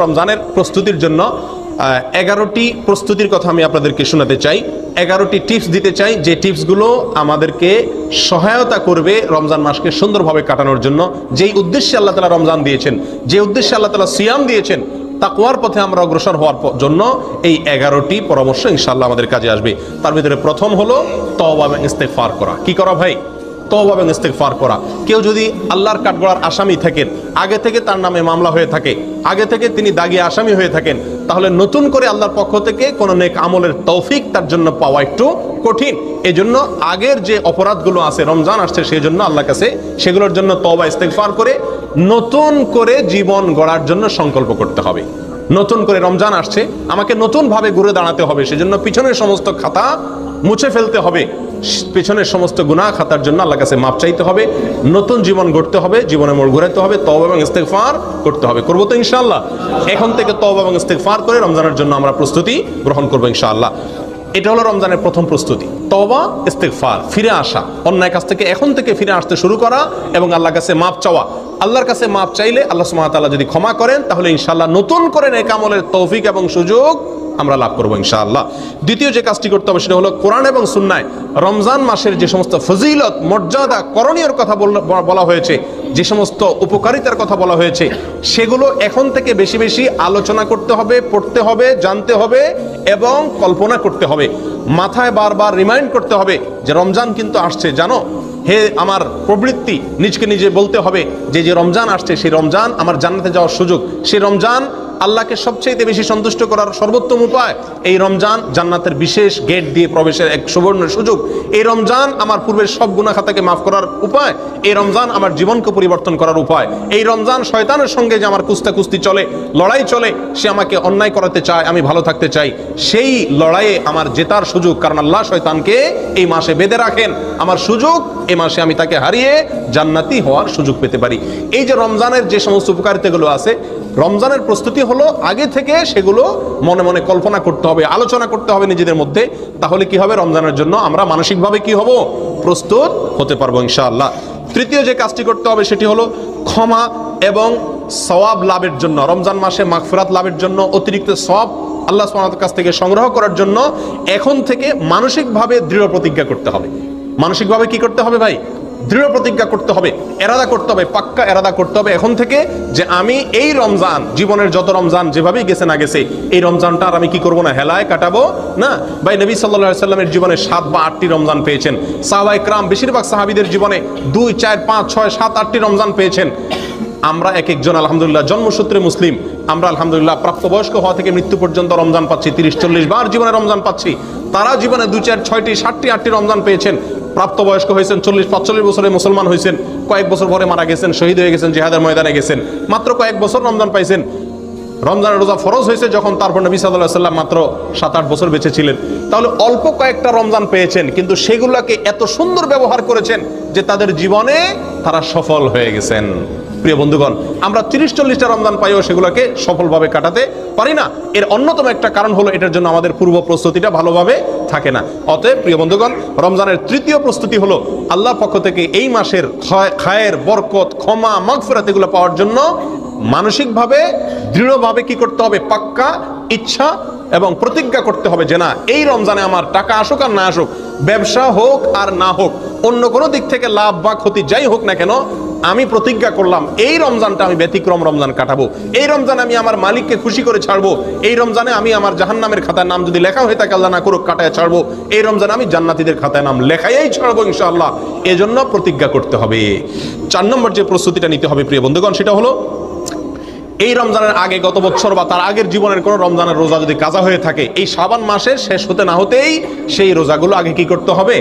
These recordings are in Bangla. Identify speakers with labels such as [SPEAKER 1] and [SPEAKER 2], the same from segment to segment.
[SPEAKER 1] রমজানের প্রস্তুতির জন্য 11টি প্রস্তুতির কথা আমি আপনাদেরকে শোনাতে চাই। 11টি টিপস দিতে চাই, যে টিপসগুলো আমাদেরকে সহায়তা করবে রমজান মাসকে সুন্দরভাবে কাটানোর জন্য। যেই উদ্দেশ্যে আল্লাহ তাআলা রমজান দিয়েছেন, যে উদ্দেশ্যে আল্লাহ তাআলা সিয়াম দিয়েছেন, তাকওয়ার পথে আমরা অগ্রসর হওয়ার জন্য এই 11টি পরামর্শ ইনশাআল্লাহ আমাদের কাজে আসবে। তার ভিতরে প্রথম হলো তওবা এবং ইস্তেগফার করা। কি করা ভাই? তওবা এবং ইস্তেগফার করা। কেউ যদি আল্লাহর কাঠগড়ার আসামি থাকেন, আগে থেকে তার নামে মামলা হয়ে থাকে, আগে থেকে তিনি দাগী আসামি হয়ে থাকেন, তাহলে নতুন করে আল্লাহর পক্ষ থেকে কোনো নেক আমলের তৌফিক তার জন্য পাওয়া একটু কঠিন। এজন্য আগের যে অপরাধগুলো আছে, রমজান আসছে সেই জন্য আল্লাহর কাছে সেগুলোর জন্য তওবা ইস্তেগফার করে নতুন করে জীবন গড়ার জন্য সংকল্প করতে হবে। নতুন করে রমজান আসছে, আমাকে নতুন ভাবে ঘুরে দাঁড়াতে হবে, সেজন্য পিছনের সমস্ত খাতা মুছে ফেলতে হবে, পেছনের সমস্ত গুনাহ খাতার জন্য আল্লাহর কাছে মাপ চাইতে হবে, নতুন জীবন গড়তে হবে, জীবনে মোড় ঘুরাতে হবে, তওবা এবং ইস্তেগফার করতে হবে। করবো তো ইনশাআল্লাহ? এখন থেকে তওবা এবং ইস্তেগফার করে রমজানের জন্য আমরা প্রস্তুতি গ্রহণ করবো ইনশাআল্লাহ। এটা হলো রমজানের প্রথম প্রস্তুতি, তওবা ইস্তেগফার, ফিরে আসা, অন্যায় কাছ থেকে এখন থেকে ফিরে আসতে শুরু করা এবং আল্লাহর কাছে মাপ চাওয়া। আল্লাহর কাছে মাপ চাইলে আল্লাহ সুবহানাহু ওয়া তাআলা যদি ক্ষমা করেন, তাহলে ইনশাআল্লাহ নতুন করে নেক আমলের তৌফিক এবং সুযোগ আমরা লাভ করবো ইনশাআল্লাহ। দ্বিতীয় যে কাজটি করতে হবে সেটা হলো কোরআন এবং সুন্নায় রমজান মাসের যে সমস্ত ফজিলত, মর্যাদা, করণীয়র কথা বলা হয়েছে, যে সমস্ত উপকারিতার কথা বলা হয়েছে, সেগুলো এখন থেকে বেশি বেশি আলোচনা করতে হবে, পড়তে হবে, জানতে হবে এবং কল্পনা করতে হবে। মাথায় বারবার রিমাইন্ড করতে হবে যে রমজান কিন্তু আসছে, জানো হে আমার প্রবৃত্তি, নিজকে নিজে বলতে হবে যে যে রমজান আসছে সেই রমজান আমার জান্নাতে যাওয়ার সুযোগ, সেই রমজান আল্লাহকে সবচেয়ে বেশি সন্তুষ্ট করার সর্বোত্তম উপায়, এই রমজান জান্নাতের বিশেষ গেট দিয়ে প্রবেশের এক সুবর্ণ সুযোগ, এই রমজান আমার পূর্বের সব গুনাহ খাতাকে মাফ করার উপায়, এই রমজান আমার জীবনকে পরিবর্তন করার উপায়, এই রমজান শয়তানের সঙ্গে যে আমার কুস্তি চলে, লড়াই চলে, সে আমাকে অন্যায় করাতে চায়, আমি ভালো থাকতে চাই, সেই লড়াইয়ে আমার জেতার সুযোগ, কারণ আল্লাহ শয়তানকে এই মাসে বেঁধে রাখেন, আমার সুযোগ এই মাসে আমি তাকে হারিয়ে জান্নাতি হওয়ার সুযোগ পেতে পারি। এই যে রমজানের যে সমস্ত উপকারিতাগুলো আছে, রমজানের প্রস্তুতি হলো আগে থেকে সেগুলো মনে মনে কল্পনা করতে হবে, আলোচনা করতে হবে নিজেদের মধ্যে। তাহলে কি হবে? রমজানের জন্য আমরা মানসিকভাবে কি হব? প্রস্তুত হতে পারবো ইনশাআল্লাহ। তৃতীয় যে কাজটি করতে হবে সেটি হলো ক্ষমা এবং সওয়াব লাভের জন্য, রমজান মাসে মাগফিরাত লাভের জন্য, অতিরিক্ত সওয়াব আল্লাহ সুবহানাহু ওয়া তাআলার কাছ থেকে সংগ্রহ করার জন্য এখন থেকে মানসিকভাবে দৃঢ় প্রতিজ্ঞা করতে হবে। মানসিকভাবে কি করতে হবে ভাই? দৃঢ় প্রতিজ্ঞা করতে হবে, এরাদা করতে হবে, পাক্কা এরাদা করতে হবে এখন থেকে যে আমি এই রমজান, জীবনের যত রমজান যেভাবেই গেছে না গেছে, এই রমজানটা আর আমি কি করবো না, হেলায় কাটাবো না। ভাই নবী সাল্লাল্লাহু আলাইহি সাল্লামের জীবনে 7 বা 8টি রমজান পেয়েছেন। সাহাবায়ে কেরাম বেশিরভাগ সাহাবীদের জীবনে 2, 4, 5, 6, 7, 8টি রমজান পেয়েছেন। আমরা এক একজন আলহামদুলিল্লাহ জন্মসূত্রে মুসলিম, আমরা আলহামদুলিল্লাহ প্রাপ্তবয়স্ক হওয়া থেকে মৃত্যু পর্যন্ত রমজান পাচ্ছি, 30-40 বার জীবনে রমজান পাচ্ছি। তারা জীবনে 2, 4, 6টি, 7টি, 8টি রমজান পেয়েছেন, প্রাপ্তবয়স্ক হয়েছেন, 40-45 বছরে মুসলমান হয়েছেন, কয়েক বছর পরে মারা গেছেন, শহীদ হয়ে গেছেন, জিহাদের ময়দানে গেছেন, মাত্র কয়েক বছর রমজান পাইছেন। রমজানের রোজা ফরজ হয়েছে যখন, তারপর নবী সাল্লাল্লাহু আলাইহি ওয়াসাল্লাম মাত্র 7-8 বছর বেঁচে ছিলেন। তাহলে অল্প কয়েকটা রমজান পেয়েছেন, কিন্তু সেগুলোকে এত সুন্দর ব্যবহার করেছেন যে তাদের জীবনে তারা সফল হয়ে গেছেন। প্রিয় বন্ধুগণ, আমরা 30-40টা রমজান পাইও সেগুলোকে সফলভাবে কাটাতে পারি না। এর অন্যতম একটা কারণ হলো এটার জন্য আমাদের পূর্ব প্রস্তুতিটা ভালোভাবে থাকে না। অতএব প্রিয় বন্ধুগণ, রমজানের তৃতীয় প্রস্তুতি হলো আল্লাহর পক্ষ থেকে এই মাসের খায়ের, বরকত, ক্ষমা, মাগফিরাত এগুলো পাওয়ার জন্য মানসিকভাবে দৃঢ়ভাবে কি করতে হবে? পাক্কা ইচ্ছা এবং প্রতিজ্ঞা করতে হবে যে না, এই রমজানে আমার টাকা আসুক আর না আসুক, ব্যবসা হোক আর না হোক, অন্য কোনো দিক থেকে লাভ বা ক্ষতি যাই হোক না কেন, আমি প্রতিজ্ঞা করলাম এই রমজানটা আমি ব্যতিক্রম রমজান কাটাবো, এই রমজানে আমি আমার মালিককে খুশি করে ছাড়বো, এই রমজানে আমি আমার জাহান্নামের খাতায় নাম যদি লেখা হয়ে থাকে আল্লাহ না করুক কাটায় ছাড়বো, এই রমজানে আমি জান্নাতীদের খাতায় নাম লেখাইয়াই ছাড়বো ইনশাআল্লাহ। এজন্য প্রতিজ্ঞা করতে হবে। 4 নম্বর যে প্রস্তুতিটা নিতে হবে প্রিয় বন্ধুগণ, সেটা হলো এই রমজানের আগে, গত বছর বা তার আগের জীবনের কোনো রমজানের রোজা যদি কাজা হয়ে থাকে, এই শাবান মাসের শেষ হতে না হতেই সেই রোজাগুলো আগে কি করতে হবে?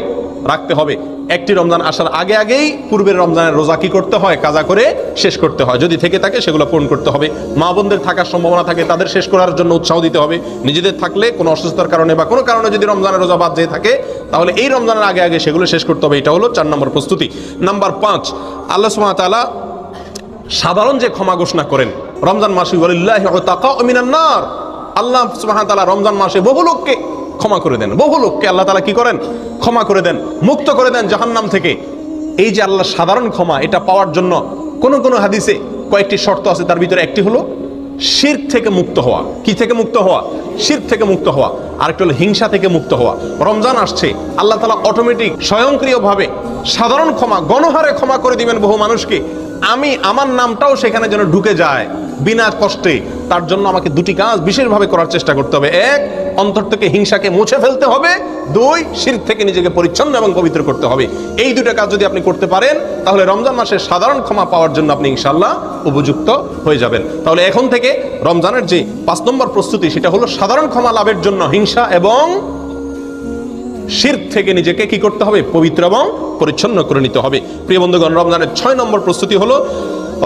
[SPEAKER 1] রাখতে হবে। একটি রমজান আসার আগে আগেই পূর্বের রমজানের রোজা কি করতে হয়? কাজা করে শেষ করতে হয়। যদি থেকে থাকে সেগুলো পূরণ করতে হবে। মা বোনদের থাকার সম্ভাবনা থাকে, তাদের শেষ করার জন্য উৎসাহ দিতে হবে। নিজেদের থাকলে কোনো অসুস্থতার কারণে বা কোনো কারণে যদি রমজানের রোজা বাদ যেয়ে থাকে, তাহলে এই রমজানের আগে আগে সেগুলো শেষ করতে হবে। এটা হলো 4 নম্বর প্রস্তুতি। নাম্বার 5, আল্লাহ সুবহানাহু ওয়া তাআলা সাধারণ যে ক্ষমা ঘোষণা করেন রমজান মাসে, ওয়ালিল্লাহি উতাকাউ মিনান নার, আল্লাহ সুবহানাহু ওয়া তাআলা রমজান মাসে বহু লোককে ক্ষমা করে দেন, বহু লোককে আল্লাহ তাআলা কি করেন? ক্ষমা করে দেন, মুক্ত করে দেন জাহান্নাম থেকে। এই যে আল্লাহ সাধারণ ক্ষমা, এটা পাওয়ার জন্য কোন কোন হাদিসে কয়েকটি শর্ত আছে, তার ভিতরে একটি হলো শিরক থেকে মুক্ত হওয়া। কি থেকে মুক্ত হওয়া? শিরক থেকে মুক্ত হওয়া। আরেকটা হলো হিংসা থেকে মুক্ত হওয়া। রমজান আসছে, আল্লাহ তাআলা অটোমেটিক স্বয়ংক্রিয়ভাবে সাধারণ ক্ষমা, গণহারে ক্ষমা করে দিবেন বহু মানুষকে। আমার নামটাও সেখানে যেন ঢুকে যায় বিনা কষ্টে। তার জন্য আমাকে দুটি কাজ বিশেষভাবে করার চেষ্টা করতে হবে। এক, অন্তর থেকে হিংসাকে মুছে ফেলতে হবে। দুই, শিরক থেকে নিজেকে পরিচ্ছন্ন এবং পবিত্র করতে হবে। এই দুটো কাজ যদি আপনি করতে পারেন, তাহলে রমজান মাসে সাধারণ ক্ষমা পাওয়ার জন্য আপনি ইনশাআল্লাহ উপযুক্ত হয়ে যাবেন। তাহলে এখন থেকে রমজানের যে 5 নম্বর প্রস্তুতি, সেটা হলো সাধারণ ক্ষমা লাভের জন্য হিংসা এবং শিরক থেকে নিজেকে কি করতে হবে? পবিত্র এবং পরিচ্ছন্ন করে নিতে হবে। প্রিয় বন্ধুগণ, রমজানের 6 নম্বর প্রস্তুতি হলো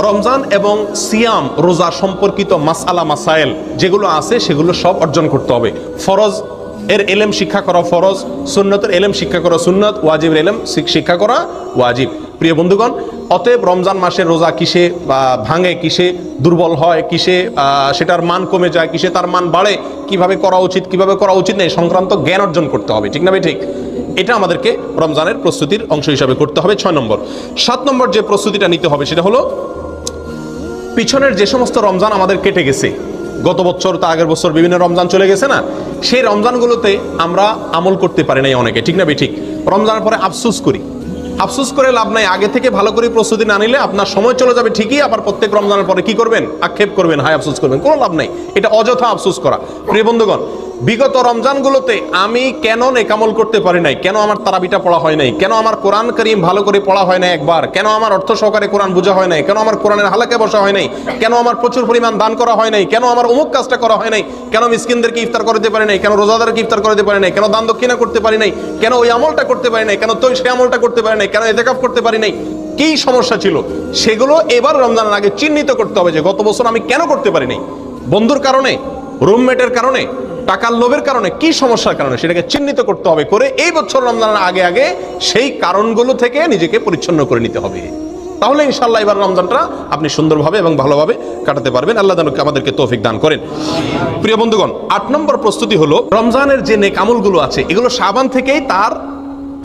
[SPEAKER 1] রমজান এবং সিয়াম, রোজা সম্পর্কিত মাসআলা মাসাইল যেগুলো আছে সেগুলো সব অর্জন করতে হবে। ফরজ এর ইলম শিক্ষা করা ফরজ, সুন্নতের ইলম শিক্ষা করা সুন্নত, ওয়াজিবের ইলম শিক্ষা করা ওয়াজিব। প্রিয় বন্ধুগণ, অতএব রমজান মাসে রোজা কিসে ভাঙে, কিসে দুর্বল হয়, কিসে সেটার মান কমে যায়, কিসে তার মান বাড়ে, কিভাবে করা উচিত, কিভাবে করা উচিত নেই সংক্রান্ত জ্ঞান অর্জন করতে হবে। ঠিক না ভাই? ঠিক। এটা আমাদেরকে রমজানের প্রস্তুতির অংশ হিসাবে করতে হবে। 6 নম্বর। 7 নম্বর যে প্রস্তুতিটা নিতে হবে সেটা হলো পিছনের যে সমস্ত রমজান আমাদের কেটে গেছে, গত বছর তা আগের বছর বিভিন্ন রমজান চলে গেছে না, সেই রমজানগুলোতে আমরা আমল করতে পারি নাই অনেকে। ঠিক না ভাই? ঠিক। রমজানের পরে আফসোস করি। আফসোস করে লাভ নাই। আগে থেকে ভালো করে প্রস্তুতি না নিলে আপনার সময় চলে যাবে ঠিকই, আবার প্রত্যেক রমজানের পরে কি করবেন? আক্ষেপ করবেন, হায় আফসোস করবেন। কোনো লাভ নাই, এটা অযথা আফসোস করা। প্রিয় বন্ধুগণ, বিগত রমজানগুলোতে আমি কেন নেকামল করতে পারি নাই? কেন আমার তারাবিটা পড়া হয় নাই? কেন আমার কোরআন কারীম ভালো করে পড়া হয় নাই একবার? কেন আমার অর্থ সহকারে কোরআন বোঝা হয় নাই? কেন আমার কোরআনের হালাকে বসা হয় নাই? কেন আমার প্রচুর পরিমাণ দান করা হয় নাই? কেন আমার অমুক কাজটা করা হয় নাই? কেন মিসকিনদেরকে ইফতার করতে পারি নাই? কেন রোজাদারকে ইফতার করতে পারি নাই? কেন দান দক্ষিণা করতে পারি নাই? কেন ওই আমলটা করতে পারি নাই? কেন তো সেই আমলটা করতে পারি নাই? কেন ইতিকাফ করতে পারি নাই? কি সমস্যা ছিল সেগুলো এবার রমজানের আগে চিহ্নিত করতে হবে যে গত বছর আমি কেন করতে পারি নাই। বন্ধুর কারণে, রুমমেটের কারণে, টাকার লোভের কারণে, কি সমস্যার কারণে, সেটাকে চিহ্নিত করতে হবে। করে এই বছর রমজানের আগে আগে সেই কারণগুলো থেকে নিজেকে পরিচ্ছন্ন করে নিতে হবে। তাহলে ইনশাআল্লাহ এবার রমজানটা আপনি সুন্দরভাবে এবং ভালোভাবে কাটাতে পারবেন। আল্লাহ যেন আমাদেরকে তৌফিক দান করেন। প্রিয় বন্ধুগণ, 8 নম্বর প্রস্তুতি হলো রমজানের যে নেক আমলগুলো আছে এগুলো শাবান থেকেই তার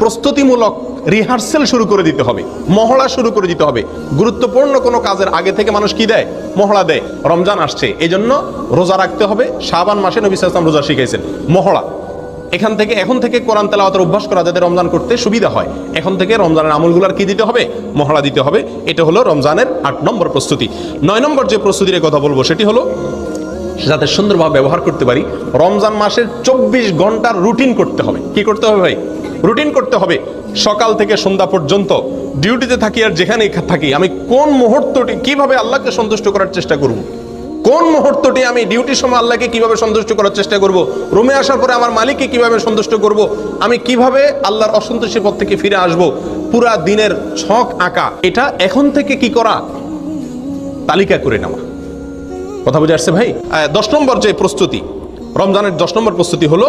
[SPEAKER 1] প্রস্তুতিমূলক রিহার্সেল শুরু করে দিতে হবে, মহড়া শুরু করে দিতে হবে। গুরুত্বপূর্ণ কোনো কাজের আগে থেকে মানুষ কি দেয়? মহড়া দেয়। রমজান আসছে, এই জন্য রোজা রাখতে হবে। শাবান মাসে নবী সাল্লাল্লাহু আলাইহি ওয়াসাল্লাম রোজা শিখাইছেন। মহড়া এখন থেকে কোরআন তেলাওয়াতের অভ্যাস করা, যাতে রমজান করতে সুবিধা হয়। এখন থেকে রমজানের আমলগুলোর কি দিতে হবে? মহড়া দিতে হবে। এটা হলো রমজানের 8 নম্বর প্রস্তুতি। 9 নম্বর যে প্রস্তুতির কথা বলবো সেটি হলো যাতে সুন্দরভাবে ব্যবহার করতে পারি, রমজান মাসের 24 ঘন্টার রুটিন করতে হবে। কি করতে হবে ভাই? রুটিন করতে হবে। সকাল থেকে সন্ধ্যা পর্যন্ত ডিউটিতে থাকি আর যেখানেই থাকি, আমি কোন মুহূর্তটি কিভাবে আল্লাহকে সন্তুষ্ট করার চেষ্টা করব, কোন মুহূর্তটি আমি ডিউটির সময় আল্লাহকে কিভাবে সন্তুষ্ট করার চেষ্টা করব, রুমে আসার পরে আমার মালিককে কিভাবে সন্তুষ্ট করব, আমি কিভাবে আল্লাহর অসন্তুষ্টির পথ থেকে ফিরে আসব, পুরা দিনের ছক আঁকা। এটা এখন থেকে কি করা? তালিকা করে নেওয়া। কথা বুঝে আসছে ভাই? 10 নম্বর যে প্রস্তুতি, রমজানের 10 নম্বর প্রস্তুতি হলো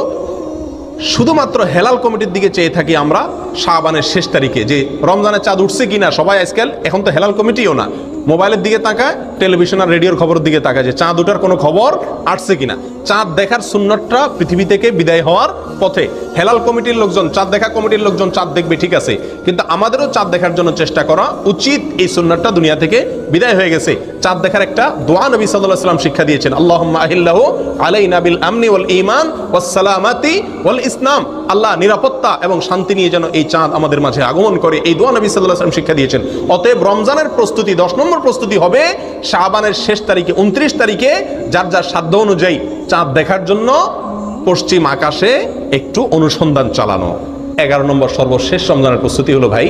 [SPEAKER 1] শুধুমাত্র হেলাল কমিটির দিকে চেয়ে থাকি আমরা শাবানের শেষ তারিখে, যে রমজানের চাঁদ উঠছে কিনা। সবাই আজকাল এখন তো হেলাল কমিটিও না, মোবাইলের দিকে তাকায়, টেলিভিশন আর রেডিওর খবরের দিকে তাকায় যে চাঁদ ওঠার কোনো খবর আসছে কিনা। চাঁদ দেখার সুন্নতটা পৃথিবী থেকে বিদায় হওয়ার পথে। হেলাল কমিটির লোকজন, চাঁদ দেখা কমিটির লোকজন চাঁদ দেখবে, ঠিক আছে, কিন্তু আমাদেরও চাঁদ দেখার জন্য চেষ্টা করা উচিত। এই সুন্নতটা দুনিয়া থেকে বিদায় হয়ে গেছে। চাঁদ দেখার একটা দোয়া নবী সাল্লাল্লাহু আলাইহি ওয়াসাল্লাম শিক্ষা দিয়েছেন, আল্লাহুম্মা আহিল্লাহু আলাইনা বিল আমনি ওয়াল ঈমান ওয়াস সালামাতি ওয়াল ইসলাম। আল্লাহ নিরাপত্তা এবং শান্তি নিয়ে যেন এই চাঁদ আমাদের মাঝে আগমন করে, এই দোয়া নবী সাল্লাল্লাহু আলাইহি ওয়াসাল্লাম শিক্ষা দিয়েছেন। অতএব রমজানের প্রস্তুতি 10 নম্বর প্রস্তুতি হবে শাবানের শেষ তারিখে, 29 তারিখে যার যার সাধ্য অনুযায়ী চাঁদ দেখার জন্য পশ্চিম আকাশে একটু অনুসন্ধান চালানো। 11 নম্বর সর্বশেষ রমজানের প্রস্তুতি হলো ভাই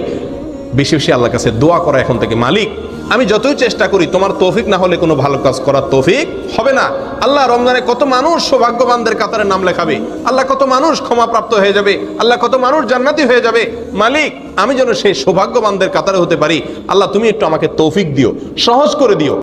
[SPEAKER 1] বেশি বেশি আল্লাহর কাছে দোয়া করা এখন থেকে, মালিক আমি যতই চেষ্টা করি তোমার তৌফিক না হলে কোনো ভালো কাজ করার তৌফিক হবে না। আল্লাহ রমজানে কত মানুষ সৌভাগ্যবানদের কাতারে নাম লেখাবে, আল্লাহ কত মানুষ ক্ষমাপ্রাপ্ত হয়ে যাবে, আল্লাহ কত মানুষ জান্নাতি হয়ে যাবে। মালিক আমি যেন সেই সৌভাগ্যবানদের কাতারে হতে পারি। আল্লাহ তুমি একটু আমাকে তৌফিক দিও, সহজ করে দিও।